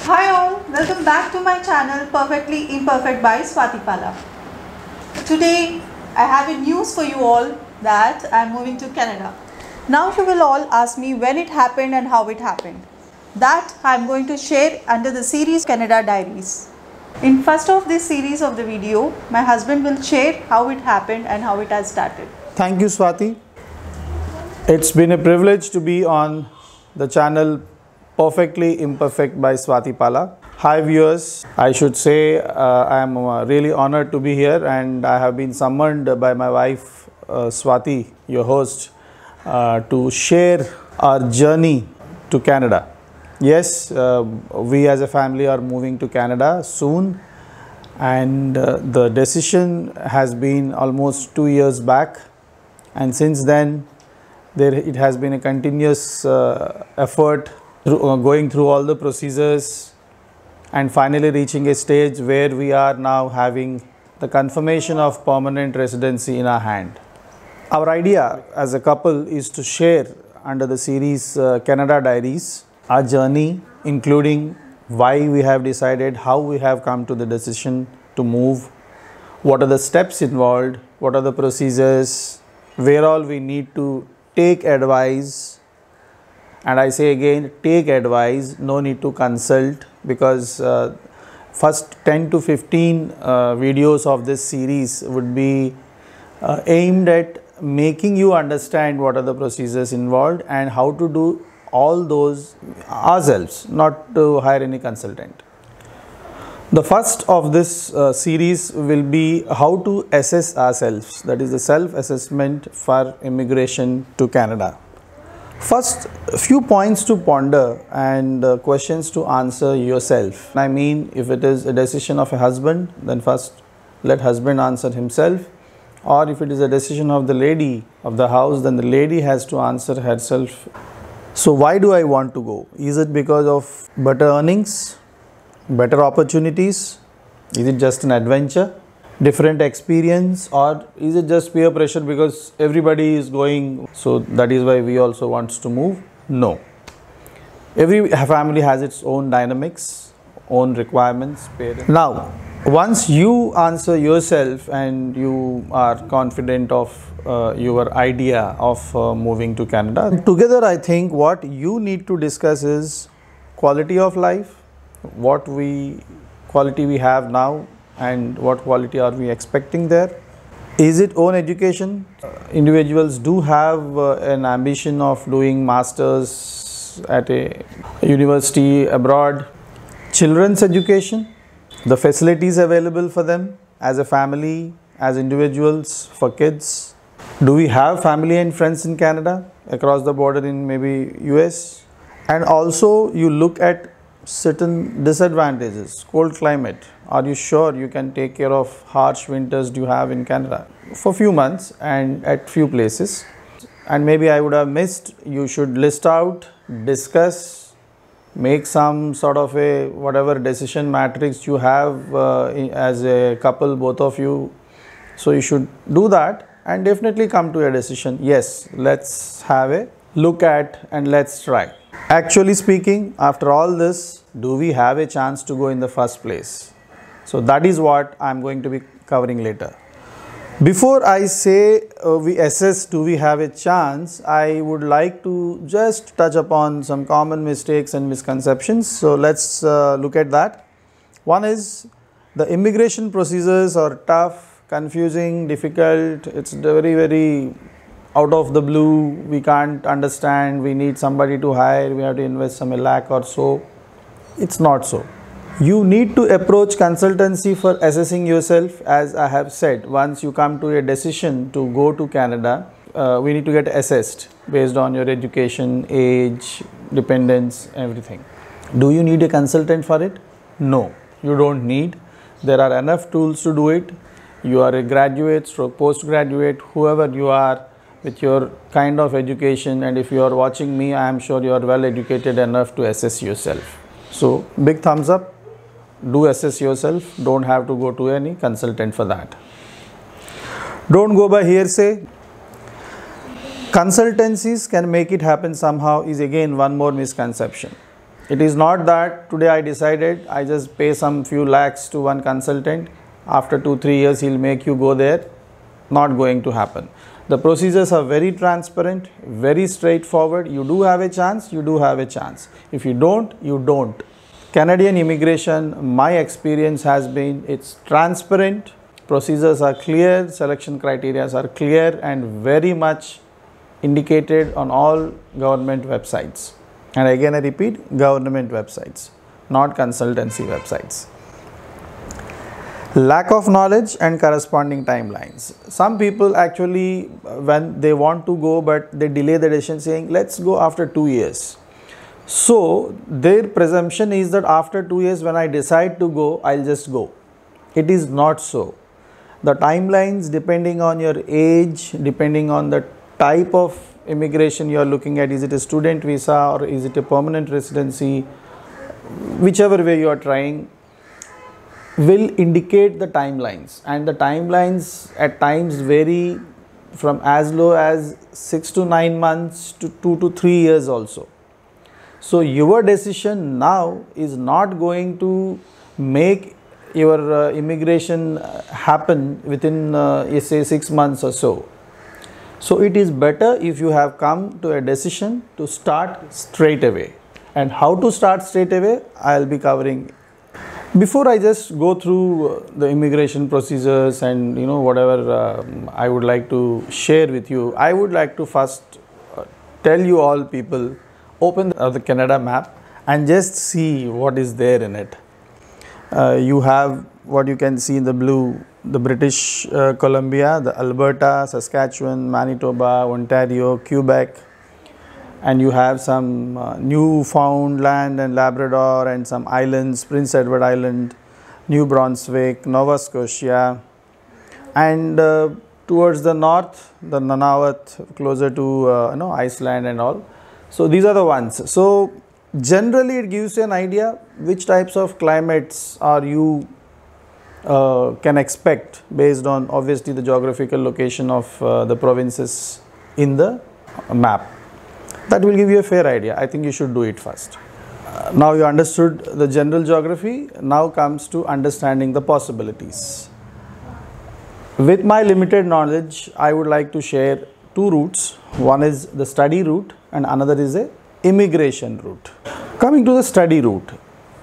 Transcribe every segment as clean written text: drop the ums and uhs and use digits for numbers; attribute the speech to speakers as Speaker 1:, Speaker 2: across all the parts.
Speaker 1: Hi all, welcome back to my channel Perfectly Imperfect by Swati Pala. Today I have a news for you all that I am moving to Canada. Now you will all ask me when it happened and how it happened. That I am going to share under the series Canada Diaries. In first of this series of the video, my husband will share how it happened and how it has started.
Speaker 2: Thank you, Swati. It's been a privilege to be on the channel Perfectly Imperfect by Swati Pala. Hi viewers, I should say I am really honored to be here, and I have been summoned by my wife Swati, your host, to share our journey to Canada. Yes, we as a family are moving to Canada soon, and the decision has been almost 2 years back, and since then it has been a continuous effort going through all the procedures and finally reaching a stage where we are now having the confirmation of permanent residency in our hand. Our idea as a couple is to share under the series Canada Diaries our journey, including why we have decided, how we have come to the decision to move, what are the steps involved, what are the procedures, where all we need to take advice. And I say again, take advice, no need to consult, because first 10 to 15 videos of this series would be aimed at making you understand what are the procedures involved and how to do all those ourselves, not to hire any consultant. The first of this series will be how to assess ourselves, that is the self-assessment for immigration to Canada. First, a few points to ponder and questions to answer yourself. I mean, if it is a decision of a husband, then first let husband answer himself, or if it is a decision of the lady of the house, then the lady has to answer herself. So why do I want to go? Is it because of better earnings, better opportunities? Is it just an adventure, different experience, or is it just peer pressure because everybody is going, so that is why we also want to move? No. Every family has its own dynamics, own requirements, parents. Now, once you answer yourself and you are confident of your idea of moving to Canada, together I think what you need to discuss is quality of life, what quality we have now and what quality are we expecting there. Is it own education? Individuals do have an ambition of doing masters at a university abroad. Children's education, the facilities available for them as a family, as individuals, for kids. Do we have family and friends in Canada, across the border in maybe US? And also you look at certain disadvantages. Cold climate, are you sure you can take care of harsh winters do you have in Canada for few months and at few places? And maybe I would have missed, you should list out, discuss, make some sort of a whatever decision matrix you have as a couple, both of you. So you should do that and definitely come to a decision. Yes, let's have a look at and let's try. Actually speaking, after all this, do we have a chance to go in the first place? So that is what I am going to be covering later. Before I say we assess do we have a chance, I would like to just touch upon some common mistakes and misconceptions. So let's look at that. One is the immigration procedures are tough, confusing, difficult. It's very out of the blue, we can't understand, we need somebody to hire, we have to invest some lakh or so. It's not so. You need to approach consultancy for assessing yourself. As I have said, once you come to a decision to go to Canada, we need to get assessed based on your education, age, dependence, everything. Do you need a consultant for it? No, you don't need. There are enough tools to do it. You are a graduate, stroke postgraduate, whoever you are, with your kind of education, and if you are watching me, I am sure you are well educated enough to assess yourself. So big thumbs up, do assess yourself, don't have to go to any consultant for that. Don't go by hearsay. Consultancies can make it happen somehow is again one more misconception. It is not that today I decided, I just pay some few lakhs to one consultant, after 2-3 years he'll make you go there. Not going to happen. The procedures are very transparent, very straightforward. You do have a chance, you do have a chance. If you don't, you don't. Canadian immigration, my experience has been, it's transparent, procedures are clear, selection criteria are clear and very much indicated on all government websites. And again I repeat, government websites, not consultancy websites. Lack of knowledge and corresponding timelines. Some people actually, when they want to go, but they delay the decision saying, let's go after 2 years. So their presumption is that after 2 years, when I decide to go, I'll just go. It is not so. The timelines, depending on your age, depending on the type of immigration you are looking at, is it a student visa or is it a permanent residency, whichever way you are trying, will indicate the timelines, and the timelines at times vary from as low as 6 to 9 months to 2 to 3 years also. So your decision now is not going to make your immigration happen within say 6 months or so. So it is better if you have come to a decision to start straight away. And how to start straight away, I will be covering. Before I just go through the immigration procedures and whatever I would like to share with you, I would like to first tell you all people, open the Canada map and just see what is there in it. You have what you can see in the blue, the British Columbia, the Alberta, Saskatchewan, Manitoba, Ontario, Quebec, and you have some Newfoundland and Labrador and some islands, Prince Edward Island, New Brunswick, Nova Scotia, and towards the north, the Nunavut, closer to Iceland and all. So these are the ones. So generally it gives you an idea which types of climates are you can expect based on obviously the geographical location of the provinces in the map. That will give you a fair idea. I think you should do it first. Now you understood the general geography. Now comes to understanding the possibilities. With my limited knowledge, I would like to share two routes. One is the study route and another is a immigration route. Coming to the study route,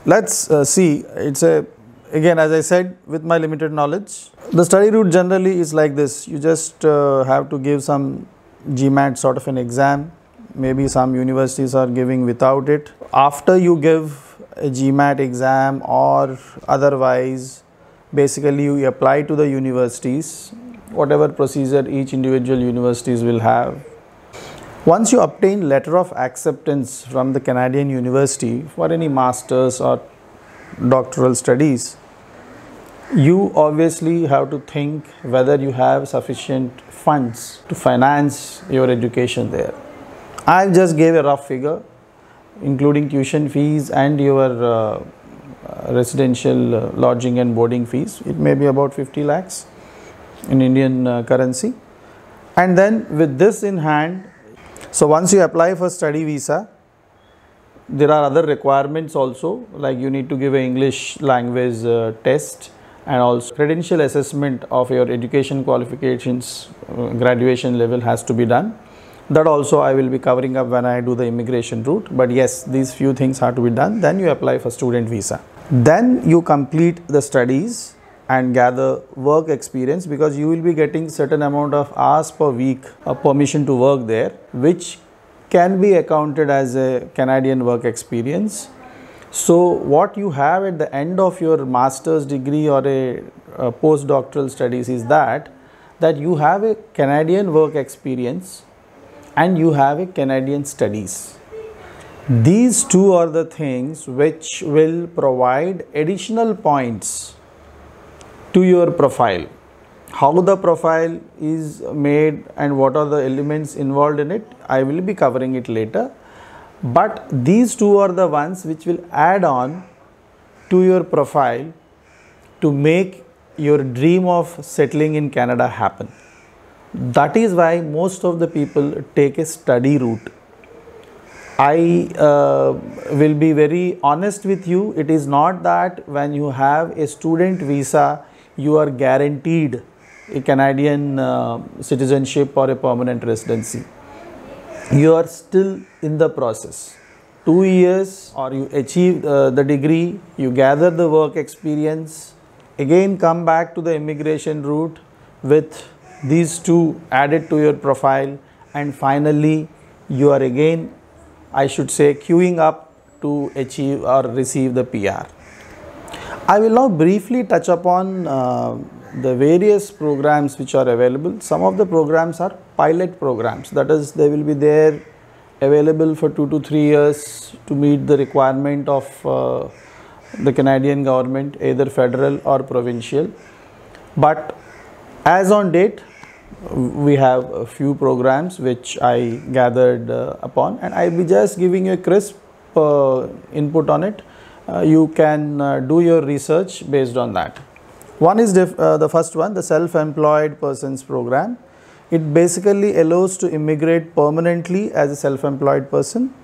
Speaker 2: let's see. It's again, as I said, with my limited knowledge, the study route generally is like this. You just have to give some GMAT sort of an exam. Maybe some universities are giving without it. After you give a GMAT exam or otherwise, basically you apply to the universities, whatever procedure each individual universities will have. Once you obtain letter of acceptance from the Canadian university for any masters or doctoral studies, you obviously have to think whether you have sufficient funds to finance your education there. I just gave a rough figure, including tuition fees and your residential lodging and boarding fees. It may be about 50 lakhs in Indian currency. And then with this in hand, so once you apply for study visa, there are other requirements also, like you need to give an English language test and also credential assessment of your education qualifications, graduation level has to be done. That also I will be covering up when I do the immigration route. But yes, these few things have to be done. Then you apply for student visa. Then you complete the studies and gather work experience, because you will be getting certain amount of hours per week of permission to work there, which can be accounted as a Canadian work experience. So what you have at the end of your master's degree or a postdoctoral studies is that you have a Canadian work experience and you have a Canadian studies. These two are the things which will provide additional points to your profile. How the profile is made and what are the elements involved in it, I will be covering it later. But these two are the ones which will add on to your profile to make your dream of settling in Canada happen. That is why most of the people take a study route. I will be very honest with you. It is not that when you have a student visa, you are guaranteed a Canadian citizenship or a permanent residency. You are still in the process. 2 years, or you achieve the degree, you gather the work experience, again come back to the immigration route with these two added to your profile, and finally you are again, I should say, queuing up to achieve or receive the PR. I will now briefly touch upon the various programs which are available. Some of the programs are pilot programs, that is, they will be there available for 2 to 3 years to meet the requirement of the Canadian government, either federal or provincial. But as on date, we have a few programs which I gathered upon, and I will be just giving you a crisp input on it. You can do your research based on that. One is the first one, the Self-Employed Persons Program. It basically allows to immigrate permanently as a self-employed person.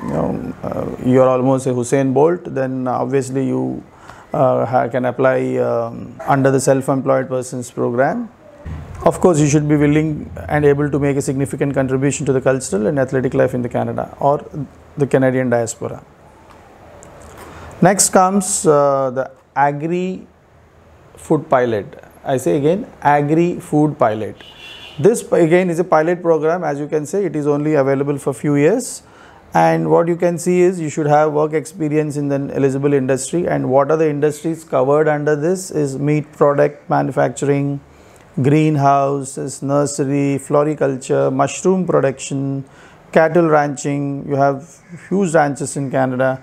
Speaker 2: You are almost a Hussein Bolt, then obviously you can apply under the Self-Employed Persons Program. Of course, you should be willing and able to make a significant contribution to the cultural and athletic life in the Canada or the Canadian diaspora. Next comes the Agri-Food Pilot. I say again, Agri-Food Pilot. This again is a pilot program. As you can see, it is only available for few years, and what you can see is you should have work experience in the eligible industry. And what are the industries covered under this is meat product manufacturing, greenhouses, nursery, floriculture, mushroom production, cattle ranching. You have huge ranches in Canada,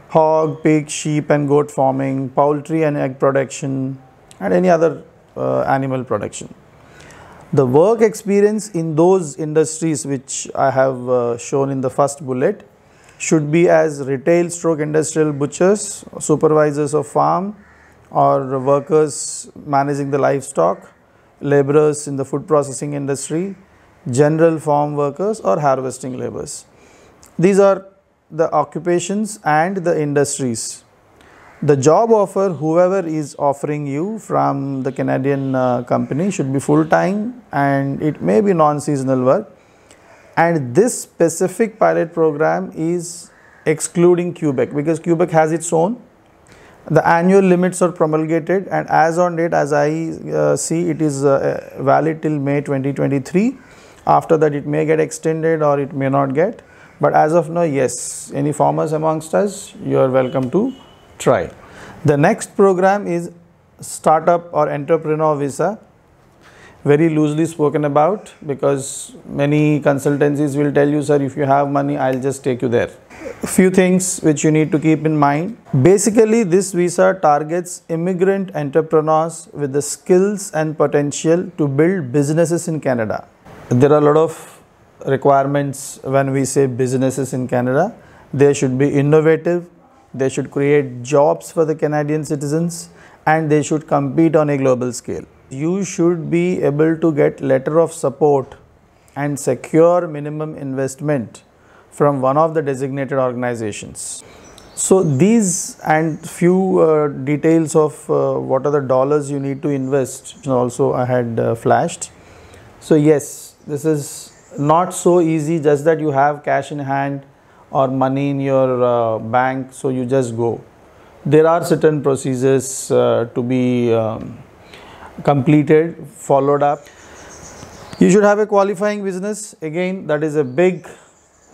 Speaker 2: hog, pig, sheep and goat farming, poultry and egg production, and any other animal production. The work experience in those industries which I have shown in the first bullet should be as retail stroke industrial butchers, supervisors of farm, or workers managing the livestock, laborers in the food processing industry, general farm workers or harvesting laborers. These are the occupations and the industries. The job offer, whoever is offering you from the Canadian company, should be full-time, and it may be non-seasonal work. And this specific pilot program is excluding Quebec, because Quebec has its own. The annual limits are promulgated, and as on date, as I see, it is valid till May 2023. After that, it may get extended or it may not get. But as of now, yes, any farmers amongst us, you are welcome to try. The next program is Startup or Entrepreneur Visa, very loosely spoken about, because many consultancies will tell you, sir, if you have money, I'll just take you there. A few things which you need to keep in mind. Basically, this visa targets immigrant entrepreneurs with the skills and potential to build businesses in Canada. There are a lot of requirements when we say businesses in Canada. They should be innovative, they should create jobs for the Canadian citizens, and they should compete on a global scale. You should be able to get letter of support and secure minimum investment from one of the designated organizations. So these and few details of what are the dollars you need to invest also I had flashed. So yes, this is not so easy just that you have cash in hand or money in your bank, so you just go. There are certain procedures to be completed, followed up. You should have a qualifying business. Again, that is a big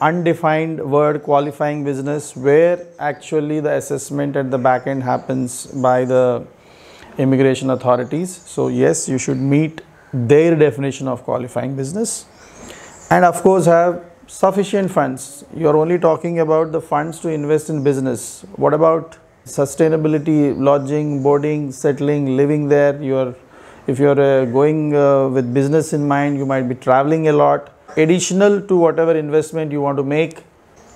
Speaker 2: undefined word, qualifying business, where actually the assessment at the back end happens by the immigration authorities. So yes, you should meet their definition of qualifying business, and of course have sufficient funds. You are only talking about the funds to invest in business. What about sustainability, lodging, boarding, settling, living there? If you are going with business in mind, you might be traveling a lot. Additional to whatever investment you want to make,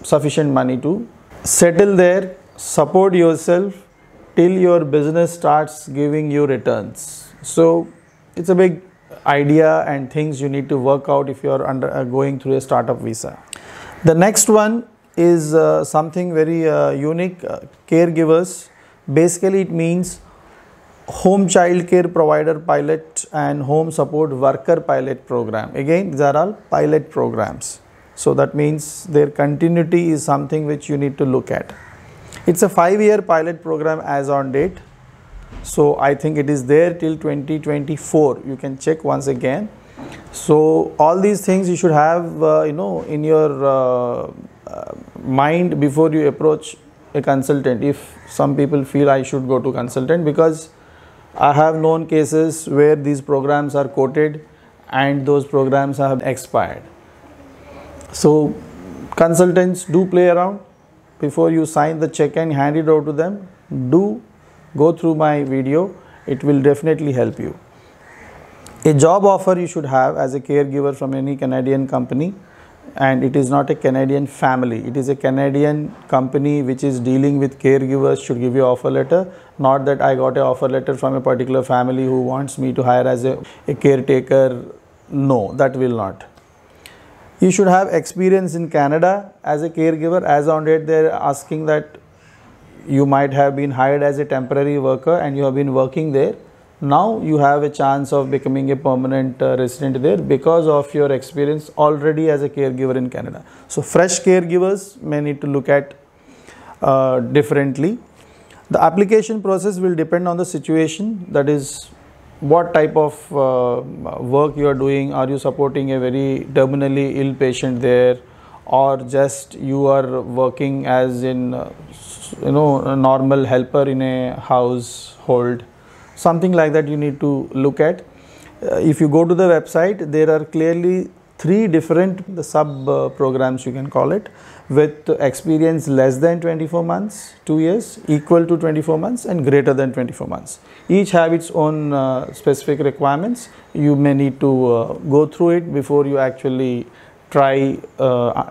Speaker 2: sufficient money to settle there, support yourself till your business starts giving you returns. So it's a big idea and things you need to work out if you are going through a startup visa. The next one is something very unique. Caregivers, basically it means home child care provider pilot and home support worker pilot program. Again, these are all pilot programs. So that means their continuity is something which you need to look at. It's a 5-year pilot program as on date. So I think it is there till 2024. You can check once again. So all these things you should have in your mind before you approach a consultant. If some people feel I should go to consultant, because I have known cases where these programs are quoted and those programs have expired. So consultants, do play around before you sign the check and hand it over to them. Do go through my video. It will definitely help you. A job offer you should have as a caregiver from any Canadian company, and it is not a Canadian family. It is a Canadian company which is dealing with caregivers, should give you an offer letter. Not that I got an offer letter from a particular family who wants me to hire as a caretaker. No, that will not. You should have experience in Canada as a caregiver. As on date, they are asking that you might have been hired as a temporary worker and you have been working there. Now you have a chance of becoming a permanent resident there because of your experience already as a caregiver in Canada. So fresh caregivers may need to look at differently. The application process will depend on the situation, that is what type of work you are doing. Are you supporting a very terminally ill patient there, or just you are working as in a normal helper in a household? Something like that you need to look at. If you go to the website, there are clearly 3 different sub programs, you can call it, with experience less than 24 months, 2 years, equal to 24 months and greater than 24 months. Each have its own specific requirements. You may need to go through it before you actually try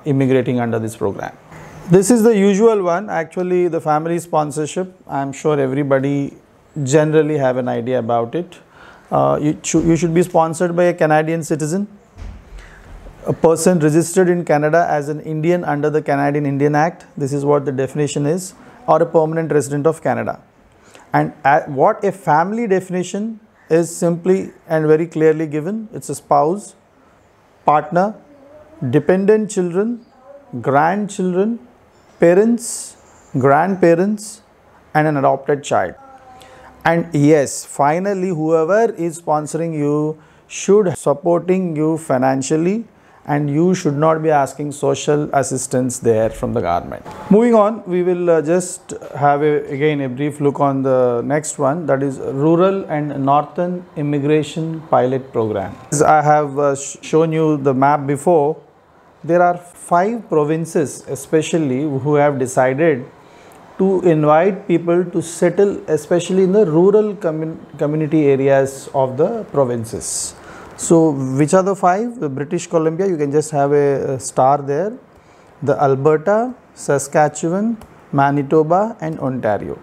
Speaker 2: immigrating under this program. This is the usual one, actually the family sponsorship. I am sure everybody generally have an idea about it. You should be sponsored by a Canadian citizen, a person registered in Canada as an Indian under the Canadian Indian Act. This is what the definition is, or a permanent resident of Canada. And what a family definition is simply and very clearly given. It's a spouse, partner, dependent children, grandchildren, parents, grandparents, and an adopted child. And yes, finally, whoever is sponsoring you should supporting you financially, and you should not be asking social assistance there from the government. Moving on, we will just have again a brief look on the next one, that is Rural and Northern Immigration Pilot Program. As I have shown you the map before, there are 5 provinces especially who have decided to invite people to settle, especially in the rural community areas of the provinces. So which are the 5? The British Columbia, you can just have a star there. The Alberta, Saskatchewan, Manitoba and Ontario.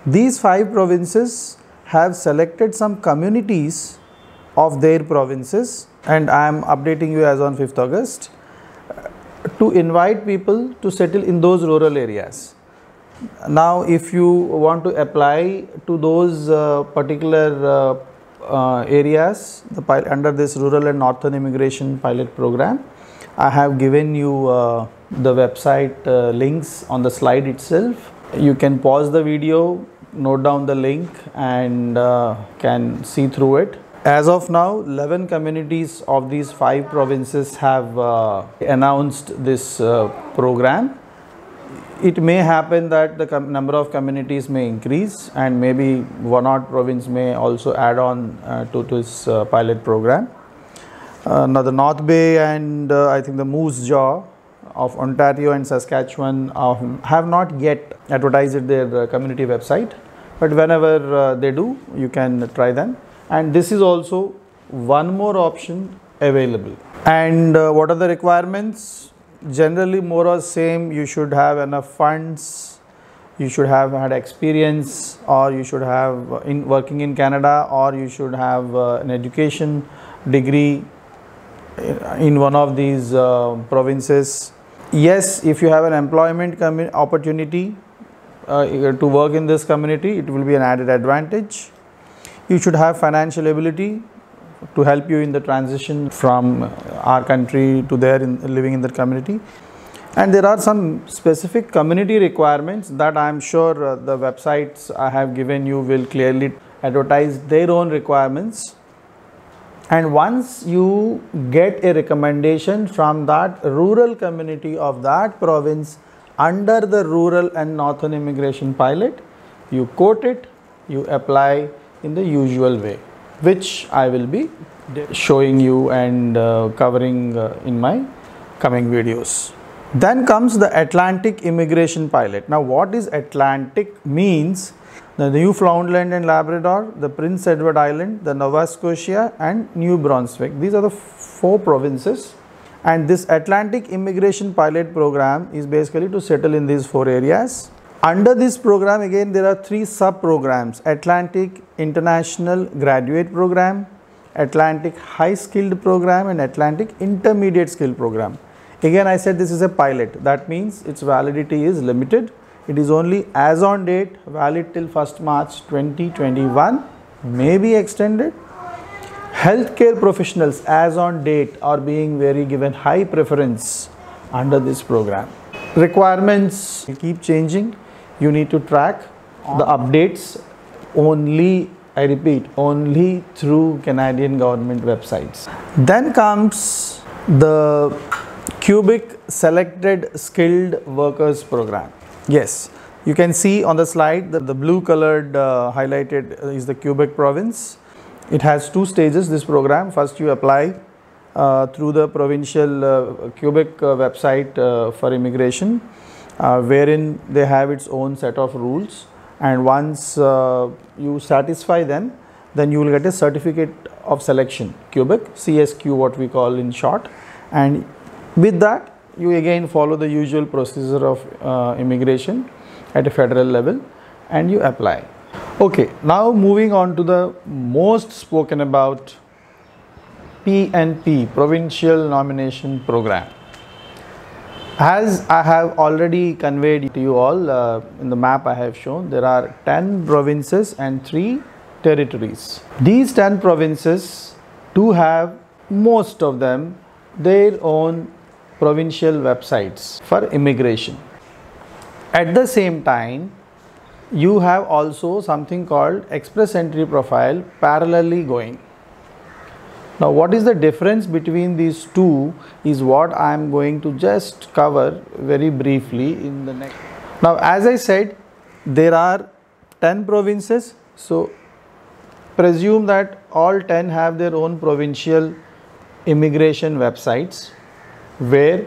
Speaker 2: These 5 provinces have selected some communities of their provinces, and I am updating you as on 5th August, to invite people to settle in those rural areas. Now if you want to apply to those particular areas under this Rural and Northern Immigration Pilot Program, I have given you the website links on the slide itself. You can pause the video, note down the link, and can see through it. As of now, 11 communities of these 5 provinces have announced this program. It may happen that the number of communities may increase, and maybe one odd province may also add on to this pilot program. Now the North Bay and I think the Moose Jaw of Ontario and Saskatchewan have not yet advertised their community website, but whenever they do, you can try them. And this is also one more option available. And what are the requirements? Generally more or same. You should have enough funds, you should have had experience, or you should have working in Canada, or you should have an education degree in one of these provinces. Yes, if you have an employment opportunity to work in this community, it will be an added advantage. You should have financial ability to help you in the transition from our country to there living in that community. And there are some specific community requirements that I am sure the websites I have given you will clearly advertise their own requirements. And once you get a recommendation from that rural community of that province under the rural and northern immigration pilot, you quote it, you apply in the usual way, which I will be showing you and covering in my coming videos. Then comes the Atlantic immigration pilot. Now what is Atlantic means? The Newfoundland and Labrador, the Prince Edward Island, the Nova Scotia and New Brunswick. These are the 4 provinces, and this Atlantic immigration pilot program is basically to settle in these 4 areas. Under this program again there are 3 sub-programs: Atlantic International Graduate Program, Atlantic High Skilled Program and Atlantic Intermediate Skilled Program. Again I said this is a pilot, that means its validity is limited. It is only as on date, valid till 1st March 2021, may be extended. Healthcare professionals as on date are being given high preference under this program. Requirements keep changing. You need to track the updates only, I repeat, only through Canadian government websites. Then comes the Quebec Selected Skilled Workers Program. Yes, you can see on the slide that the blue colored highlighted is the Quebec province. It has 2 stages, this program. First you apply through the provincial Quebec website for immigration, wherein they have its own set of rules, and once you satisfy them, then you will get a certificate of selection, Quebec, CSQ what we call in short, and with that you again follow the usual procedure of immigration at a federal level and you apply. Okay, now moving on to the most spoken about PNP, Provincial Nomination Program. As I have already conveyed to you all in the map I have shown, there are 10 provinces and 3 territories. These 10 provinces do have, most of them, their own provincial websites for immigration. At the same time, you have also something called express entry profile parallelly going. Now what is the difference between these 2 is what I am going to just cover very briefly in the next. Now as I said, there are 10 provinces, so presume that all 10 have their own provincial immigration websites where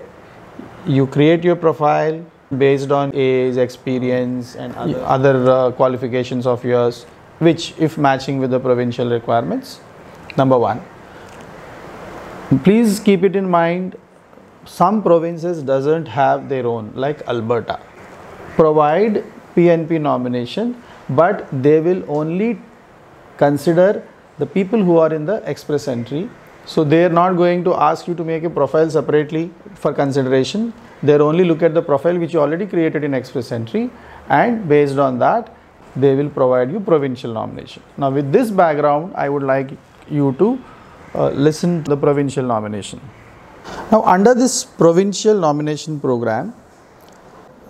Speaker 2: you create your profile based on age, experience and other qualifications of yours, which if matching with the provincial requirements. Number 1. Please keep it in mind, some provinces doesn't have their own, like Alberta, provide PNP nomination, but they will only consider the people who are in the express entry. So they are not going to ask you to make a profile separately for consideration. They only look at the profile which you already created in express entry, and based on that they will provide you provincial nomination. Now with this background, I would like you to listen to the provincial nomination. Now under this provincial nomination program,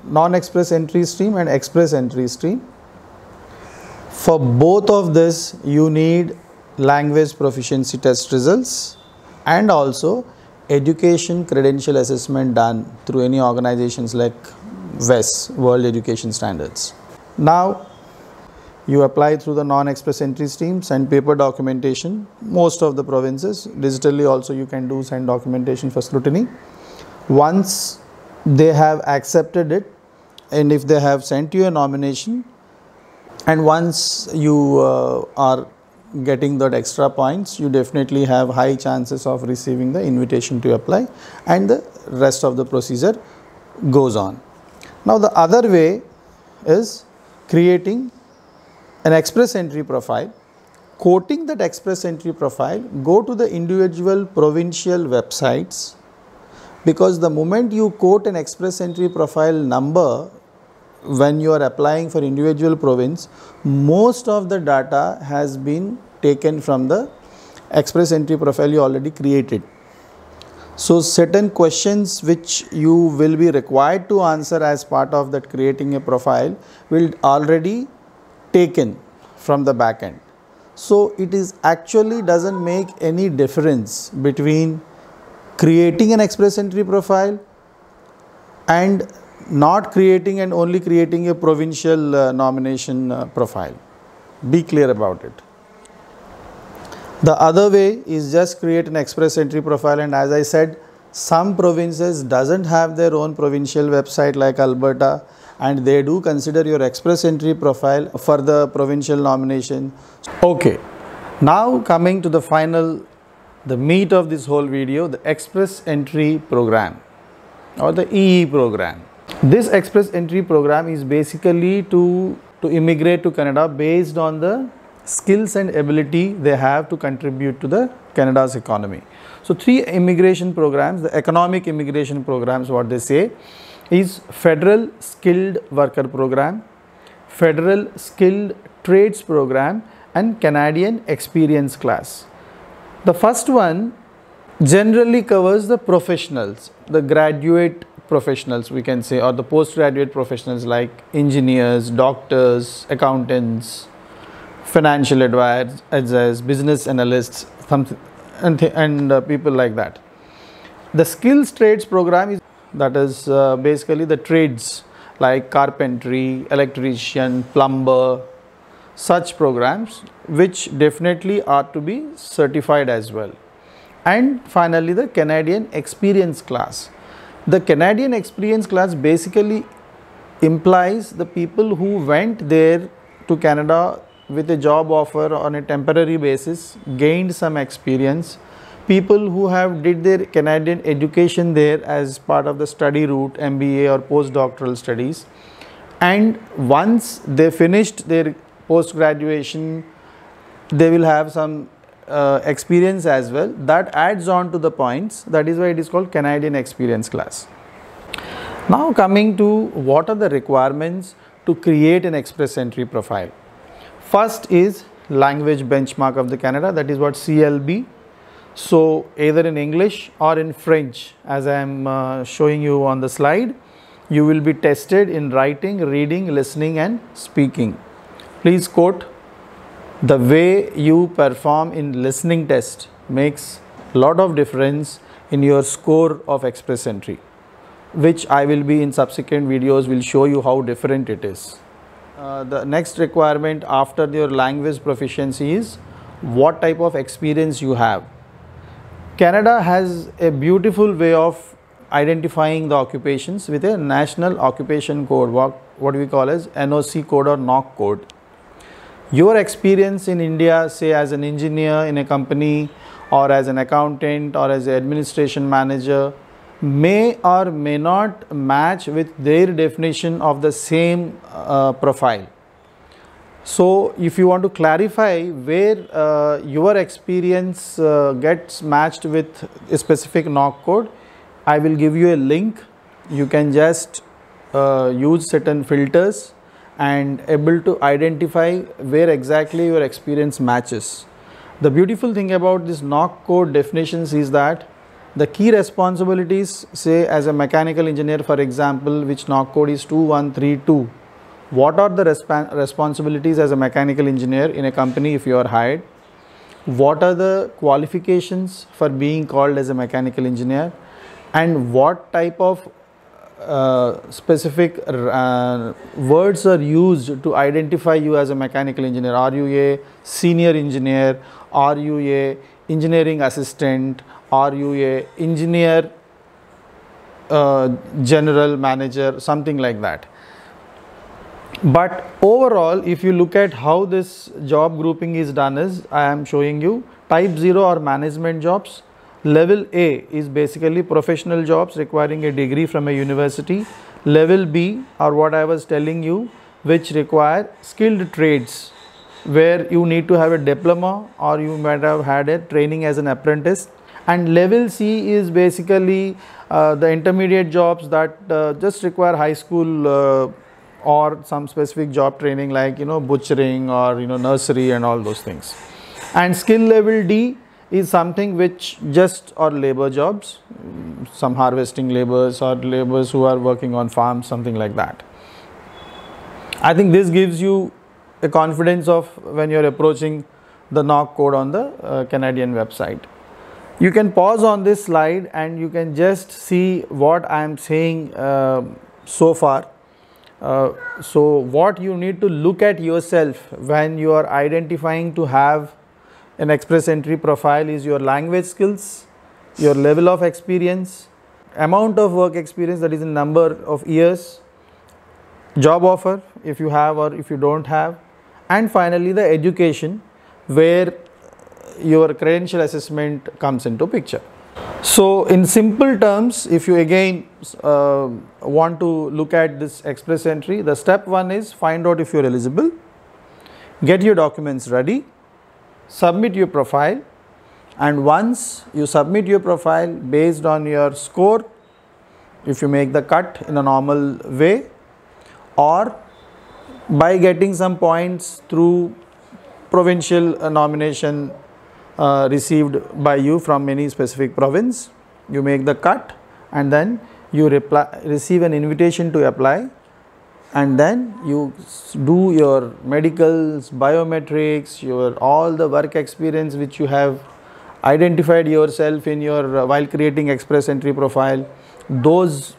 Speaker 2: non-express entry stream and express entry stream, for both of this you need language proficiency test results and also education credential assessment done through any organizations like WES, World Education Standards. Now you apply through the non-express entry stream, send paper documentation, most of the provinces, digitally also you can do send documentation for scrutiny. Once they have accepted it, and if they have sent you a nomination, and once you are getting that extra points, you definitely have high chances of receiving the invitation to apply, and the rest of the procedure goes on. Now the other way is creating an express entry profile, quoting that express entry profile, go to the individual provincial websites, because the moment you quote an express entry profile number when you are applying for individual province, most of the data has been taken from the express entry profile you already created. So certain questions which you will be required to answer as part of that creating a profile will already taken from the backend. So it is actually doesn't make any difference between creating an express entry profile and not creating and only creating a provincial nomination profile. Be clear about it. The other way is just create an express entry profile, and as I said, some provinces doesn't have their own provincial website like Alberta, and they do consider your express entry profile for the provincial nomination. Okay, now coming to the final, the meat of this whole video, the express entry program or the EE program. This express entry program is basically to immigrate to Canada based on the skills and ability they have to contribute to the Canada's economy. So 3 immigration programs, the economic immigration programs, what they say is Federal Skilled Worker Program, Federal Skilled Trades Program and Canadian Experience Class. The first one generally covers the professionals, the graduate professionals we can say, or the postgraduate professionals like engineers, doctors, accountants, financial advisors, business analysts, and people like that. The skills trades program is basically the trades like carpentry, electrician, plumber, such programs which definitely are to be certified as well. And finally the Canadian Experience Class. The Canadian Experience Class basically implies the people who went there to Canada with a job offer on a temporary basis, gained some experience, people who have did their Canadian education there as part of the study route, MBA or postdoctoral studies, and once they finished their post graduation they will have some experience as well. That adds on to the points. That is why it is called Canadian Experience Class. Now coming to what are the requirements to create an express entry profile. First is language benchmark of the Canada, that is what CLB. So either in English or in French, as I am showing you on the slide, you will be tested in writing, reading, listening and speaking. Please quote, the way you perform in listening test makes a lot of difference in your score of express entry, which I will be in subsequent videos will show you how different it is. The next requirement after your language proficiency is what type of experience you have. Canada has a beautiful way of identifying the occupations with a national occupation code, what we call as NOC code or NOC code. Your experience in India, say as an engineer in a company or as an accountant or as an administration manager, may or may not match with their definition of the same profile. So if you want to clarify where your experience gets matched with a specific NOC code, I will give you a link. You can just use certain filters and able to identify where exactly your experience matches. The beautiful thing about this NOC code definitions is that the key responsibilities, say as a mechanical engineer for example, which NOC code is 2132, what are the responsibilities as a mechanical engineer in a company if you are hired? What are the qualifications for being called as a mechanical engineer? And what type of specific words are used to identify you as a mechanical engineer? Are you a senior engineer? Are you a engineering assistant? Are you a engineer general manager, something like that. But overall, if you look at how this job grouping is done is, I am showing you type 0 or management jobs. Level A is basically professional jobs requiring a degree from a university. Level B are what I was telling you, which require skilled trades, where you need to have a diploma or you might have had a training as an apprentice. And level C is basically the intermediate jobs that just require high school or some specific job training, like butchering or nursery and all those things. And skill level D is something which just are labor jobs, some harvesting laborers or laborers who are working on farms, something like that. I think this gives you a confidence of when you're approaching the knock code on the Canadian website. You can pause on this slide and you can just see what I am saying so far. So what you need to look at yourself when you are identifying to have an express entry profile is your language skills, your level of experience, amount of work experience, that is in number of years, job offer if you have or if you don't have, and finally the education where your credential assessment comes into picture. So in simple terms, if you again want to look at this express entry, the step 1 is find out if you are eligible, get your documents ready, submit your profile, and once you submit your profile based on your score, if you make the cut in a normal way or by getting some points through provincial nomination received by you from any specific province, you make the cut and then you receive an invitation to apply, and then you do your medicals, biometrics, your all the work experience which you have identified yourself in your while creating express entry profile, those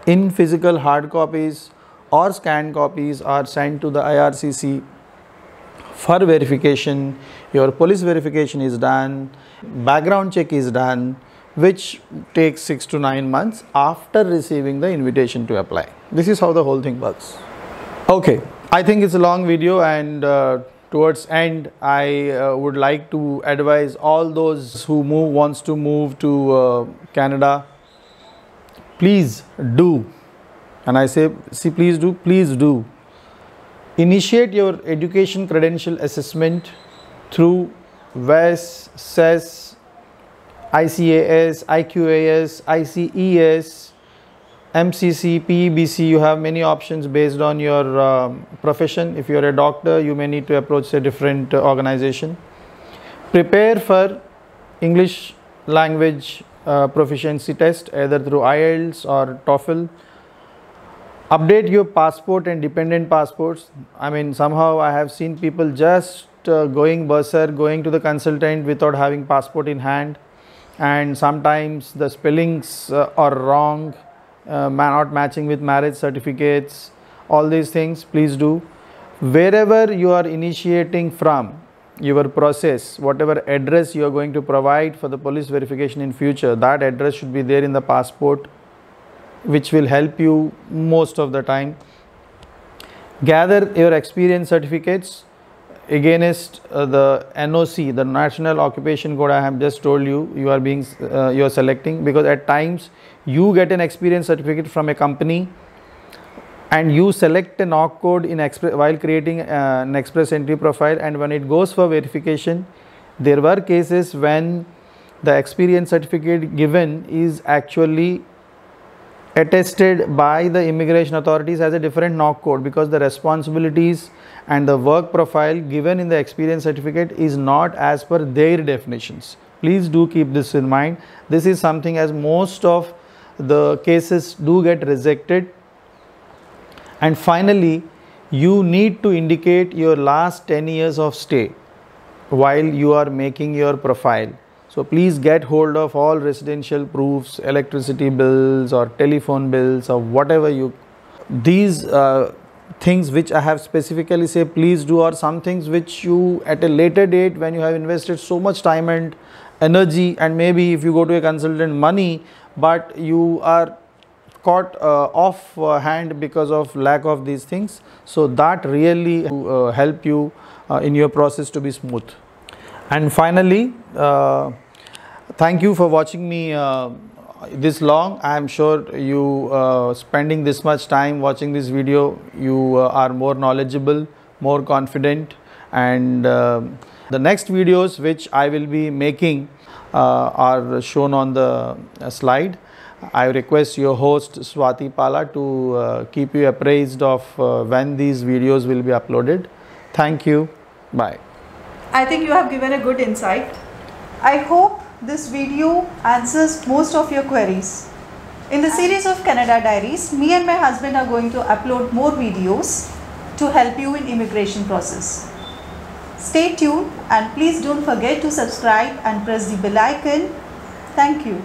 Speaker 2: in physical hard copies or scanned copies are sent to the IRCC for verification. Your police verification is done, background check is done, which takes 6 to 9 months after receiving the invitation to apply. This is how the whole thing works. Okay, I think it's a long video, and towards end I would like to advise all those who wants to move to Canada, please do, and I say please do initiate your education credential assessment through WES, CES, ICAS, IQAS, ICES, MCC, PEBC. You have many options based on your profession. If you are a doctor, you may need to approach a different organization. Prepare for English language proficiency test either through IELTS or TOEFL. Update your passport and dependent passports. I mean, somehow I have seen people just going berserk, going to the consultant without having passport in hand, and sometimes the spellings are wrong, not matching with marriage certificates. All these things, please do. Wherever you are initiating from your process, whatever address you are going to provide for the police verification in future, that address should be there in the passport, which will help you most of the time. Gather your experience certificates against the NOC, the National Occupation Code I have just told you, you are selecting, because at times you get an experience certificate from a company and you select a knock code in while creating an express entry profile, and when it goes for verification, there were cases when the experience certificate given is actually attested by the immigration authorities as a different knock code, because the responsibilities and the work profile given in the experience certificate is not as per their definitions. Please do keep this in mind. This is something, as most of the cases do get rejected. And finally, you need to indicate your last 10 years of stay while you are making your profile. So please get hold of all residential proofs, electricity bills or telephone bills or whatever these things which I have specifically say please do, are some things which you at a later date, when you have invested so much time and energy, and maybe if you go to a consultant money, but you are caught off hand because of lack of these things. So that really help you in your process to be smooth. And finally, thank you for watching me this long. I am sure you spending this much time watching this video, you are more knowledgeable, more confident, and the The next videos which I will be making are shown on the slide. I request your host Swati Pala to keep you appraised of when these videos will be uploaded. Thank you. Bye.
Speaker 1: I think you have given a good insight. I hope this video answers most of your queries. In the series of Canada Diaries, me and my husband are going to upload more videos to help you in immigration process. Stay tuned and please don't forget to subscribe and press the bell icon. Thank you.